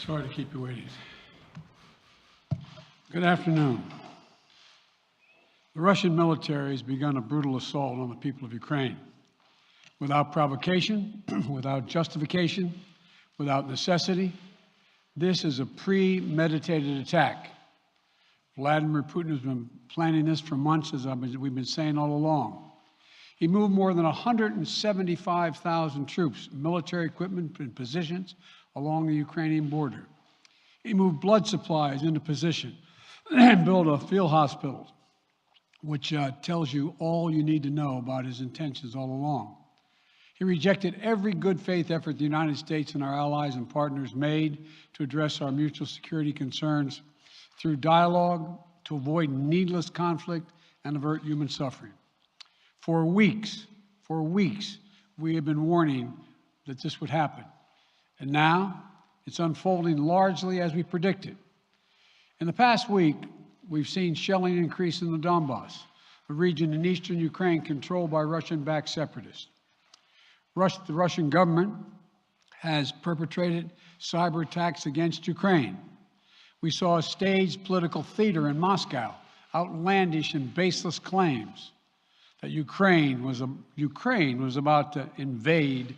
Sorry to keep you waiting. Good afternoon. The Russian military has begun a brutal assault on the people of Ukraine. Without provocation, without justification, without necessity, this is a premeditated attack. Vladimir Putin has been planning this for months, as we've been saying all along. He moved more than 175,000 troops, military equipment, and positions along the Ukrainian border. He moved blood supplies into position and built a field hospital, which tells you all you need to know about his intentions all along. He rejected every good faith effort the United States and our allies and partners made to address our mutual security concerns through dialogue to avoid needless conflict and avert human suffering. For weeks, we have been warning that this would happen. And now it's unfolding largely as we predicted. In the past week, we've seen shelling increase in the Donbass, a region in eastern Ukraine controlled by Russian-backed separatists. The Russian government has perpetrated cyber attacks against Ukraine. We saw a staged political theater in Moscow, outlandish and baseless claims that Ukraine was about to invade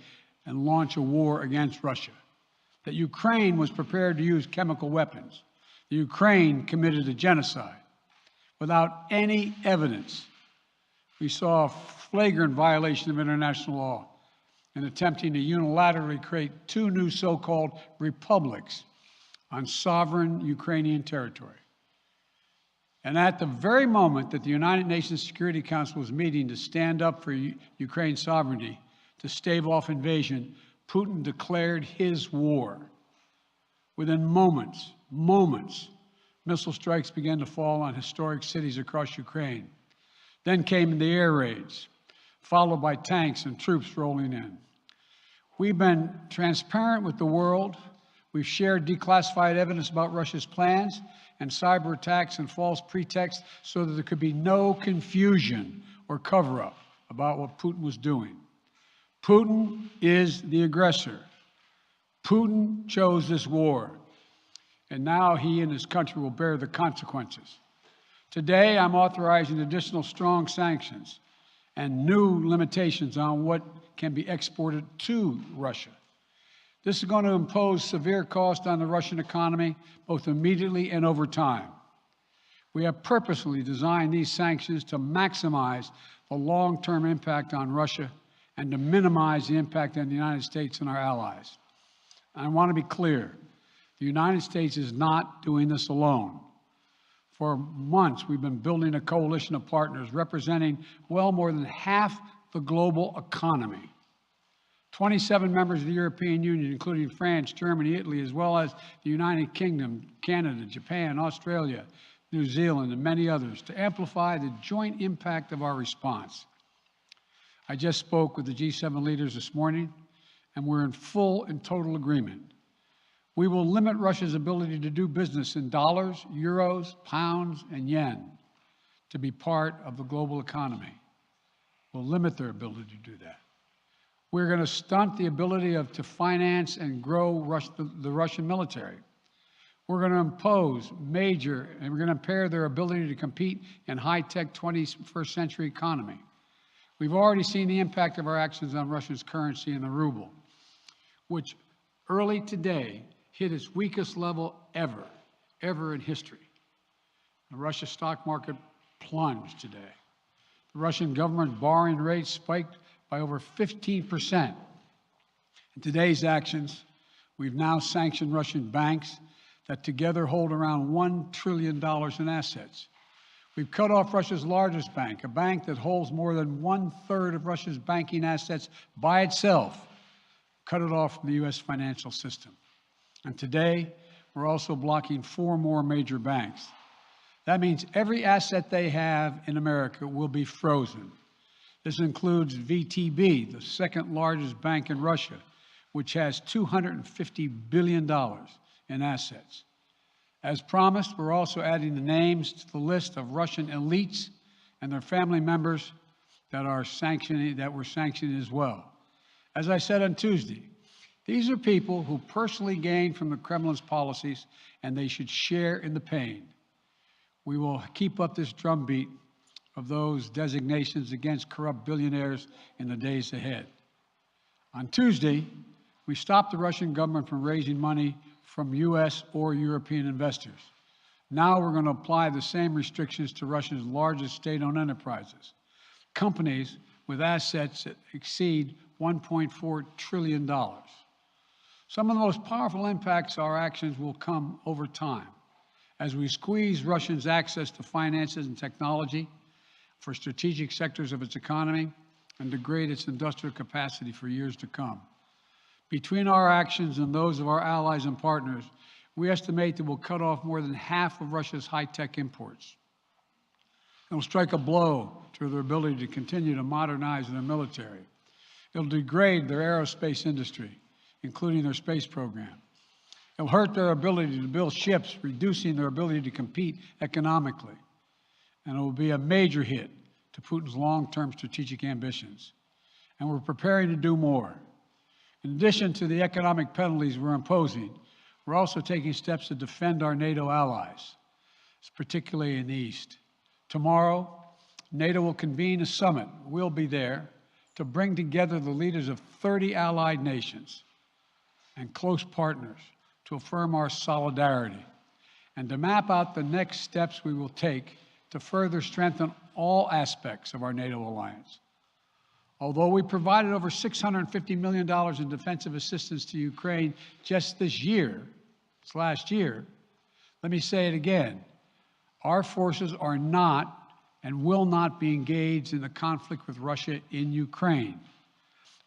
and launch a war against Russia, that Ukraine was prepared to use chemical weapons, that Ukraine committed a genocide. Without any evidence, we saw a flagrant violation of international law in attempting to unilaterally create two new so-called republics on sovereign Ukrainian territory. And at the very moment that the United Nations Security Council was meeting to stand up for Ukraine's sovereignty, to stave off invasion, Putin declared his war. Within moments, missile strikes began to fall on historic cities across Ukraine. Then came the air raids, followed by tanks and troops rolling in. We've been transparent with the world. We've shared declassified evidence about Russia's plans and cyber attacks and false pretexts so that there could be no confusion or cover-up about what Putin was doing. Putin is the aggressor. Putin chose this war, and now he and his country will bear the consequences. Today, I'm authorizing additional strong sanctions and new limitations on what can be exported to Russia. This is going to impose severe cost on the Russian economy, both immediately and over time. We have purposely designed these sanctions to maximize the long-term impact on Russia and to minimize the impact on the United States and our allies. I want to be clear, the United States is not doing this alone. For months, we've been building a coalition of partners representing well more than half the global economy. 27 members of the European Union, including France, Germany, Italy, as well as the United Kingdom, Canada, Japan, Australia, New Zealand, and many others, to amplify the joint impact of our response. I just spoke with the G7 leaders this morning, and we're in full and total agreement. We will limit Russia's ability to do business in dollars, euros, pounds, and yen to be part of the global economy. We'll limit their ability to do that. We're going to stunt the ability to finance and grow the Russian military. We're going to impose and we're going to impair their ability to compete in high-tech 21st century economy. We've already seen the impact of our actions on Russia's currency and the ruble, which early today hit its weakest level ever in history. The Russia stock market plunged today. The Russian government borrowing rate spiked by over 15%. In today's actions, we've now sanctioned Russian banks that together hold around $1 trillion in assets. We've cut off Russia's largest bank, a bank that holds more than 1/3 of Russia's banking assets by itself, cut it off from the U.S. financial system. And today, we're also blocking 4 more major banks. That means every asset they have in America will be frozen. This includes VTB, the second largest bank in Russia, which has $250 billion in assets. As promised, we're also adding the names to the list of Russian elites and their family members that we're sanctioning as well. As I said on Tuesday, These are people who personally gain from the Kremlin's policies, and they should share in the pain. We will keep up this drumbeat of those designations against corrupt billionaires in the days ahead. On Tuesday, we stopped the Russian government from raising money from U.S. or European investors. Now we're going to apply the same restrictions to Russia's largest state-owned enterprises, companies with assets that exceed $1.4 trillion. Some of the most powerful impacts of our actions will come over time as we squeeze Russia's access to finances and technology for strategic sectors of its economy and degrade its industrial capacity for years to come. Between our actions and those of our allies and partners, we estimate that we'll cut off more than half of Russia's high-tech imports. It will strike a blow to their ability to continue to modernize their military. It will degrade their aerospace industry, including their space program. It will hurt their ability to build ships, reducing their ability to compete economically. And it will be a major hit to Putin's long-term strategic ambitions. And we're preparing to do more. In addition to the economic penalties we're imposing, we're also taking steps to defend our NATO allies, particularly in the East. Tomorrow, NATO will convene a summit. We'll be there to bring together the leaders of 30 allied nations and close partners to affirm our solidarity and to map out the next steps we will take to further strengthen all aspects of our NATO alliance. Although we provided over $650 million in defensive assistance to Ukraine just this last year, let me say it again. Our forces are not and will not be engaged in the conflict with Russia in Ukraine.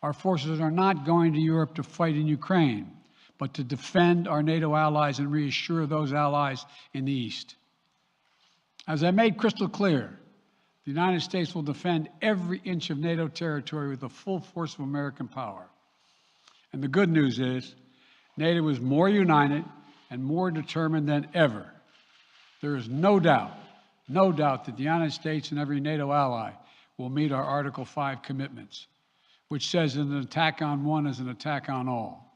Our forces are not going to Europe to fight in Ukraine, but to defend our NATO allies and reassure those allies in the East. As I made crystal clear, the United States will defend every inch of NATO territory with the full force of American power. And the good news is, NATO is more united and more determined than ever. There is no doubt that the United States and every NATO ally will meet our Article 5 commitments, which says that an attack on one is an attack on all.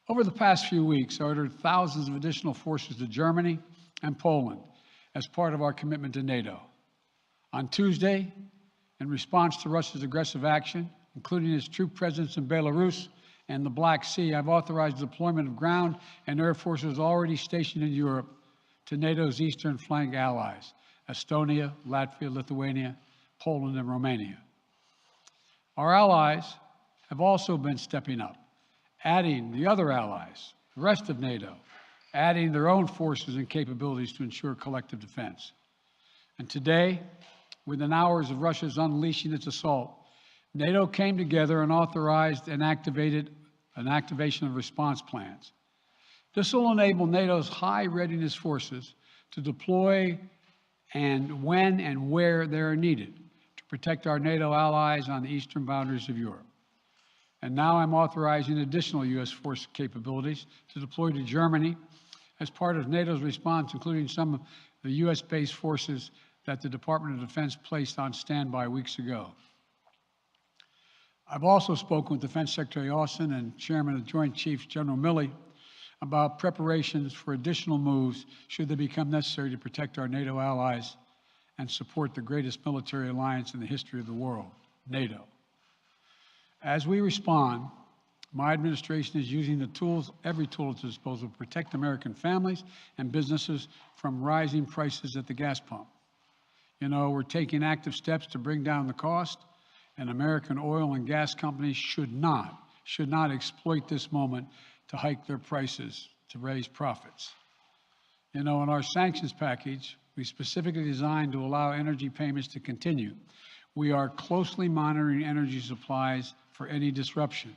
Over the past few weeks, I ordered thousands of additional forces to Germany and Poland as part of our commitment to NATO. On Tuesday, in response to Russia's aggressive action, including its troop presence in Belarus and the Black Sea, I've authorized the deployment of ground and air forces already stationed in Europe to NATO's eastern flank allies, Estonia, Latvia, Lithuania, Poland, and Romania. Our allies have also been stepping up, adding the other allies, the rest of NATO, adding their own forces and capabilities to ensure collective defense. And today, within hours of Russia's unleashing its assault, NATO came together and authorized and activated an activation of response plans. This will enable NATO's high readiness forces to deploy and when and where they are needed to protect our NATO allies on the eastern boundaries of Europe. And now I'm authorizing additional U.S. force capabilities to deploy to Germany as part of NATO's response, including some of the U.S.-based forces that the Department of Defense placed on standby weeks ago. I've also spoken with Defense Secretary Austin and Chairman of the Joint Chiefs, General Milley, about preparations for additional moves should they become necessary to protect our NATO allies and support the greatest military alliance in the history of the world, NATO. As we respond, my administration is using the tools, every tool at its disposal to protect American families and businesses from rising prices at the gas pump. You know, we're taking active steps to bring down the cost, and American oil and gas companies should not exploit this moment to hike their prices to raise profits. You know, in our sanctions package, we specifically designed to allow energy payments to continue. We are closely monitoring energy supplies for any disruption.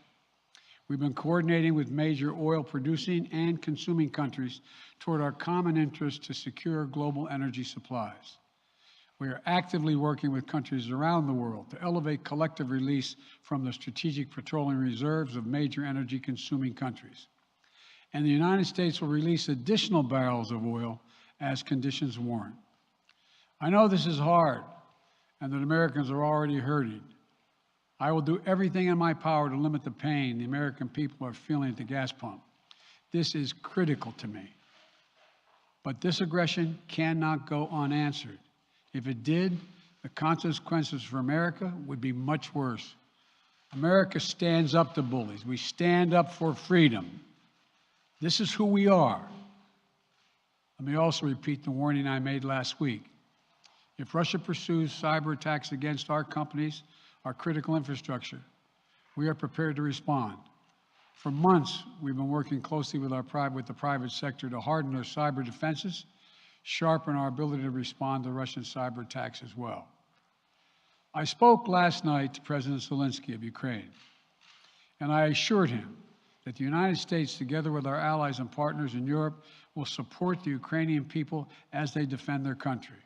We've been coordinating with major oil producing and consuming countries toward our common interest to secure global energy supplies. We are actively working with countries around the world to elevate collective release from the strategic petroleum reserves of major energy consuming countries. And the United States will release additional barrels of oil as conditions warrant. I know this is hard and that Americans are already hurting, I will do everything in my power to limit the pain the American people are feeling at the gas pump. This is critical to me. But this aggression cannot go unanswered. If it did, the consequences for America would be much worse. America stands up to bullies. We stand up for freedom. This is who we are. Let me also repeat the warning I made last week. If Russia pursues cyber attacks against our companies, our critical infrastructure, we are prepared to respond. For months, we've been working closely with the private sector to harden our cyber defenses, sharpen our ability to respond to Russian cyber attacks as well. I spoke last night to President Zelensky of Ukraine, and I assured him that the United States, together with our allies and partners in Europe, will support the Ukrainian people as they defend their country.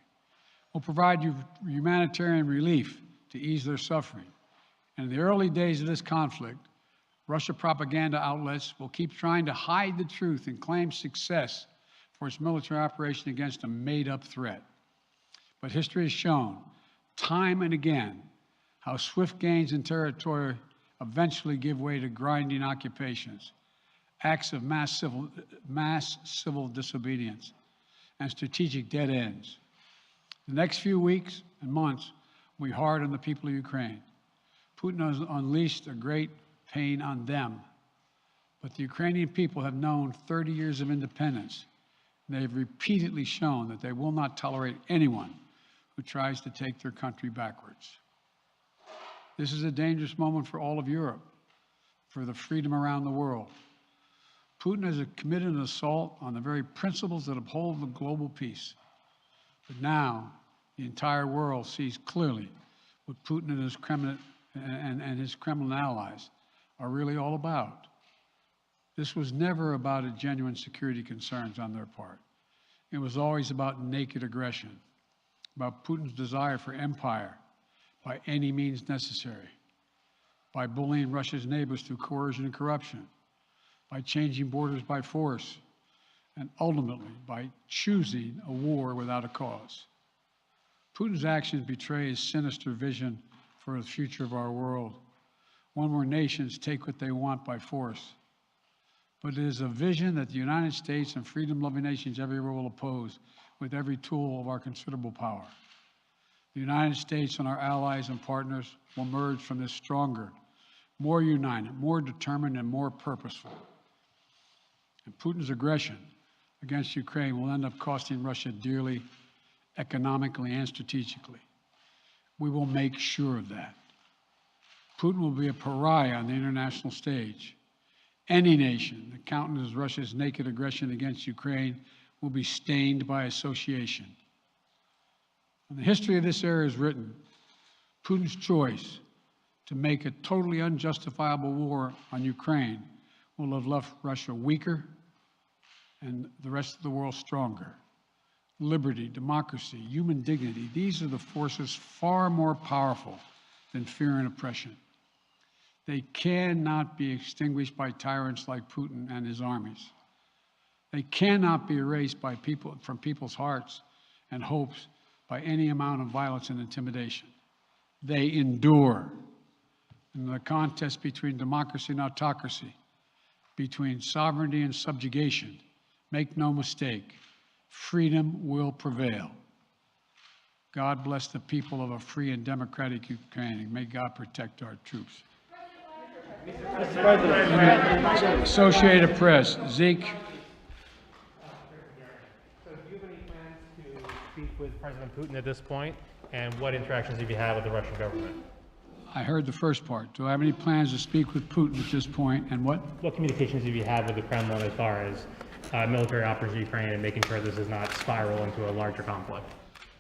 We'll provide humanitarian relief to ease their suffering. And in the early days of this conflict, Russia propaganda outlets will keep trying to hide the truth and claim success for its military operation against a made-up threat. But history has shown, time and again, how swift gains in territory eventually give way to grinding occupations, acts of mass civil disobedience, and strategic dead ends. The next few weeks and months will be hard on the people of Ukraine. Putin has unleashed a great pain on them, but the Ukrainian people have known 30 years of independence. They have repeatedly shown that they will not tolerate anyone who tries to take their country backwards. This is a dangerous moment for all of Europe, for the freedom around the world. Putin has committed an assault on the very principles that uphold the global peace. But now, the entire world sees clearly what Putin and his Kremlin allies are really all about. This was never about a genuine security concerns on their part. It was always about naked aggression, about Putin's desire for empire by any means necessary, by bullying Russia's neighbors through coercion and corruption, by changing borders by force, and ultimately by choosing a war without a cause. Putin's actions betray his sinister vision for the future of our world, one where nations take what they want by force. But it is a vision that the United States and freedom-loving nations everywhere will oppose with every tool of our considerable power. The United States and our allies and partners will emerge from this stronger, more united, more determined, and more purposeful. And Putin's aggression against Ukraine will end up costing Russia dearly, economically and strategically. We will make sure of that. Putin will be a pariah on the international stage. Any nation that countenances Russia's naked aggression against Ukraine will be stained by association. When the history of this era is written, Putin's choice to make a totally unjustifiable war on Ukraine will have left Russia weaker and the rest of the world stronger. Liberty, democracy, human dignity, these are the forces far more powerful than fear and oppression. They cannot be extinguished by tyrants like Putin and his armies. They cannot be erased by from people's hearts and hopes by any amount of violence and intimidation. They endure. In the contest between democracy and autocracy, between sovereignty and subjugation, make no mistake, freedom will prevail. God bless the people of a free and democratic Ukraine. May God protect our troops. Mr. President. Associated Press, Zeke. So do you have any plans to speak with President Putin at this point? And what interactions have you had with the Russian government? I heard the first part. Do I have any plans to speak with Putin at this point, and what? What communications have you had with the Kremlin as far as military operations in Ukraine and making sure this does not spiral into a larger conflict?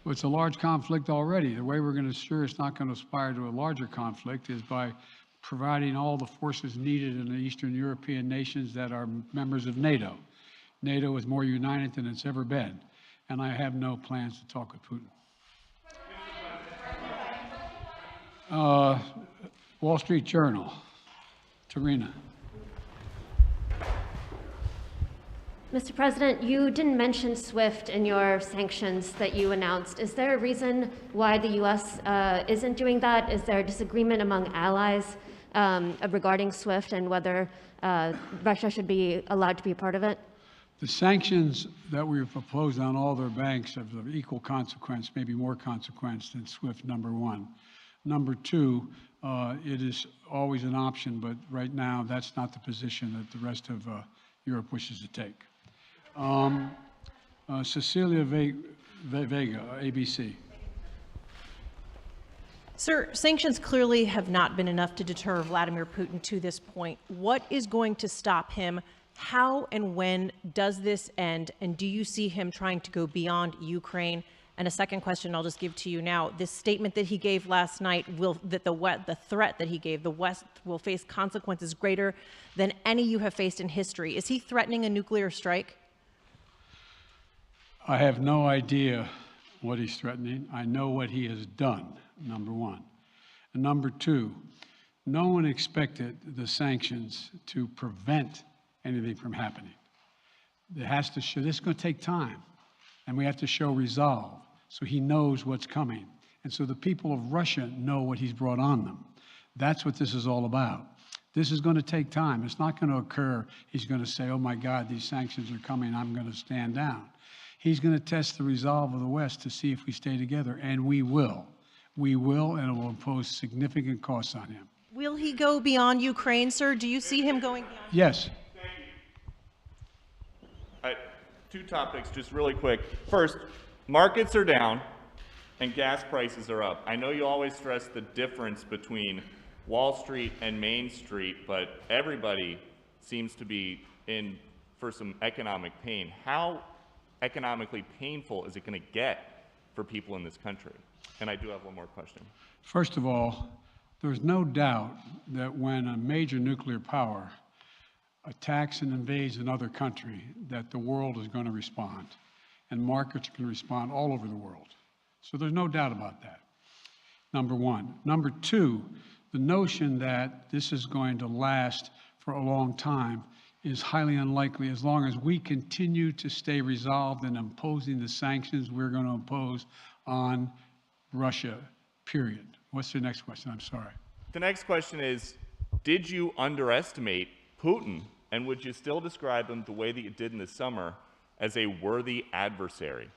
Well, it's a large conflict already. The way we're going to ensure it's not going to aspire to a larger conflict is by providing all the forces needed in the Eastern European nations that are members of NATO. NATO is more united than it's ever been, and I have no plans to talk with Putin. Wall Street Journal, Tarina. Mr. President, you didn't mention SWIFT in your sanctions that you announced. Is there a reason why the U.S. Isn't doing that? Is there a disagreement among allies regarding SWIFT and whether Russia should be allowed to be a part of it? The sanctions that we've proposed on all their banks are of equal consequence, maybe more consequence than SWIFT, number one. Number two, it is always an option, but right now that's not the position that the rest of Europe wishes to take. Cecilia Vega, ABC. Sir, sanctions clearly have not been enough to deter Vladimir Putin to this point. What is going to stop him? How and when does this end? And do you see him trying to go beyond Ukraine? And a second question I'll just give to you now. This statement that he gave last night, the threat that he gave, the West will face consequences greater than any you have faced in history. Is he threatening a nuclear strike? I have no idea what he's threatening. I know what he has done, number one. And number two, no one expected the sanctions to prevent anything from happening. It has to show, this is going to take time, and we have to show resolve so he knows what's coming. And so the people of Russia know what he's brought on them. That's what this is all about. This is going to take time. It's not going to occur. He's going to say, oh my God, these sanctions are coming, I'm going to stand down. He's going to test the resolve of the West to see if we stay together, and we will. We will, and it will impose significant costs on him. Will he go beyond Ukraine, sir? Do you see him going beyond? Yes. Two topics, just really quick. First, markets are down and gas prices are up. I know you always stress the difference between Wall Street and Main Street, but everybody seems to be in for some economic pain. How economically painful is it going to get for people in this country? And I do have one more question. First of all, there's no doubt that when a major nuclear power attacks and invades another country, that the world is going to respond, and markets can respond all over the world. So there's no doubt about that, number one. Number two, the notion that this is going to last for a long time is highly unlikely as long as we continue to stay resolved in imposing the sanctions we're going to impose on Russia, period. What's the next question? I'm sorry. The next question is, did you underestimate Putin, and would you still describe him the way that you did in the summer as a worthy adversary?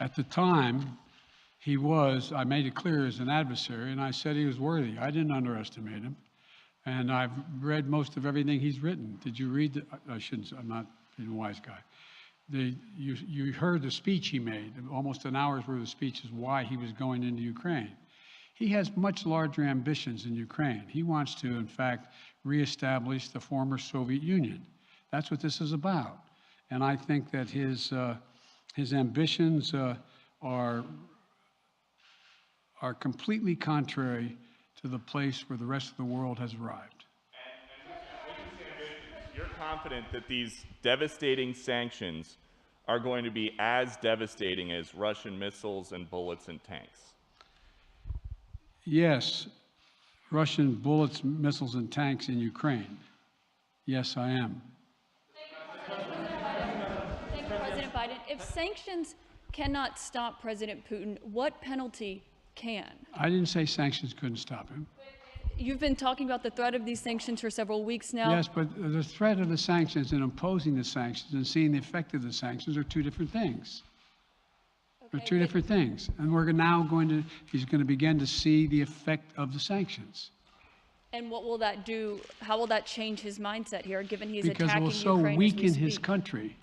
At the time, he was, I made it clear, as an adversary, and I said he was worthy. I didn't underestimate him. And I've read most of everything he's written. Did you read the, I shouldn't, I'm not being a wise guy. You heard the speech he made, almost an hour's worth of speeches, why he was going into Ukraine. He has much larger ambitions in Ukraine. He wants to, in fact, reestablish the former Soviet Union. That's what this is about. And I think that his ambitions are completely contrary to the place where the rest of the world has arrived. You're confident that these devastating sanctions are going to be as devastating as Russian missiles and bullets and tanks? Yes, Russian bullets, missiles, and tanks in Ukraine. Yes, I am. Thank you, President Biden. If sanctions cannot stop President Putin, what penalty can? I didn't say sanctions couldn't stop him. You've been talking about the threat of these sanctions for several weeks now. Yes, but the threat of the sanctions and imposing the sanctions and seeing the effect of the sanctions are two different things. They're two different things. And we're now he's going to begin to see the effect of the sanctions. And what will that do? How will that change his mindset here, given he's Because attacking it will so Ukraine weaken his country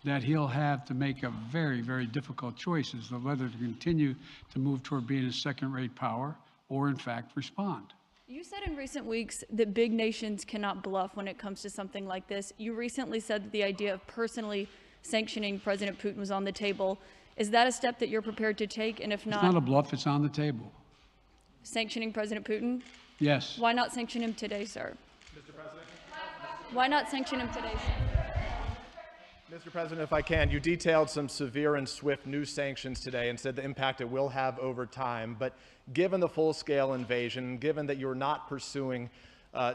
that he'll have to make a very, very difficult choice as to whether to continue to move toward being a second-rate power or, in fact, respond. You said in recent weeks that big nations cannot bluff when it comes to something like this. You recently said that the idea of personally sanctioning President Putin was on the table. Is that a step that you're prepared to take? And if not, it's not a bluff, it's on the table. Sanctioning President Putin? Yes. Why not sanction him today, sir? Mr. President? Why not sanction him today, sir? Mr. President, if I can, you detailed some severe and swift new sanctions today and said the impact it will have over time. But given the full-scale invasion, given that you're not pursuing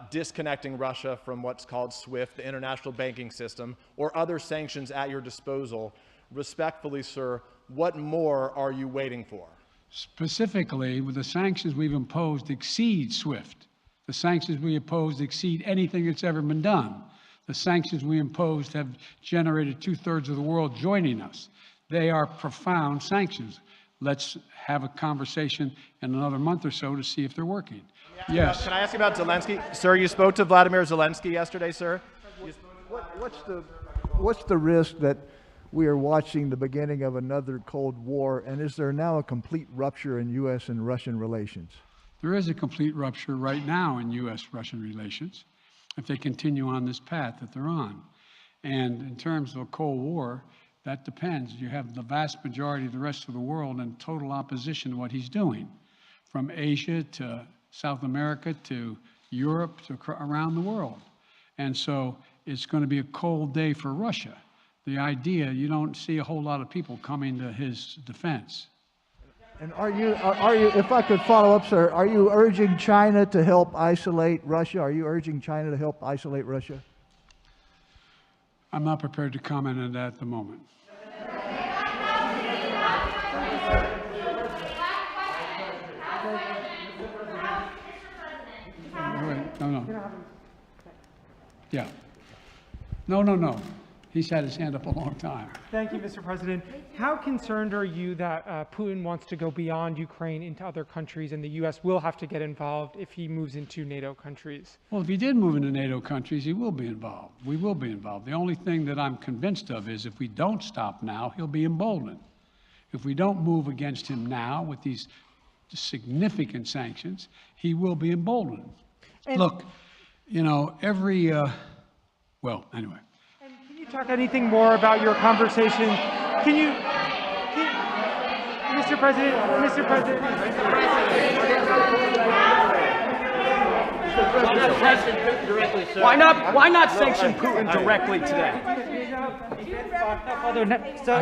disconnecting Russia from what's called SWIFT, the international banking system, or other sanctions at your disposal. Respectfully, sir, what more are you waiting for? Specifically, with the sanctions we've imposed exceed SWIFT. The sanctions we imposed exceed anything that's ever been done. The sanctions we imposed have generated 2/3 of the world joining us. They are profound sanctions. Let's have a conversation in another month or so to see if they're working. Yes. Can I ask you about Zelensky? Sir, you spoke to Vladimir Zelensky yesterday, sir? What's the risk that we are watching the beginning of another Cold War, and is there now a complete rupture in U.S. and Russian relations? There is a complete rupture right now in U.S.-Russian relations if they continue on this path that they're on. And in terms of a Cold War, that depends. You have the vast majority of the rest of the world in total opposition to what he's doing, from Asia to South America to Europe to around the world. And so it's going to be a cold day for Russia. The idea, you don't see a whole lot of people coming to his defense. And are you, if I could follow up, sir, are you urging China to help isolate Russia? Are you urging China to help isolate Russia? I'm not prepared to comment on that at the moment. No. Yeah. No. He's had his hand up a long time. Thank you, Mr. President. How concerned are you that Putin wants to go beyond Ukraine into other countries, and the U.S. will have to get involved if he moves into NATO countries? Well, if he did move into NATO countries, he will be involved. We will be involved. The only thing that I'm convinced of is if we don't stop now, he'll be emboldened. If we don't move against him now with these significant sanctions, he will be emboldened. Look, you know, well, anyway. And can you talk anything more about your conversation? Mr. President. Why not sanction Putin directly today?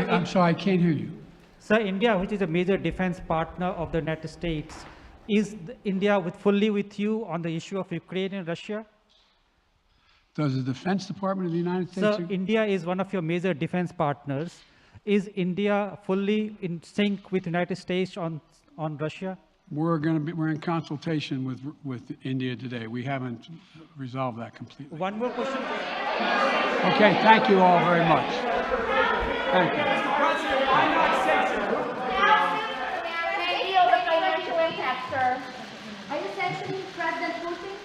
I'm sorry, I can't hear you. Sir, India, which is a major defense partner of the United States, is India fully with you on the issue of Ukraine and Russia? Does the Defense Department of the United States? Sir, India is one of your major defense partners. Is India fully in sync with the United States on Russia? We're in consultation with India today. We haven't resolved that completely. One more question. Okay, thank you all very much. Thank you. Are you sanctioning President Putin?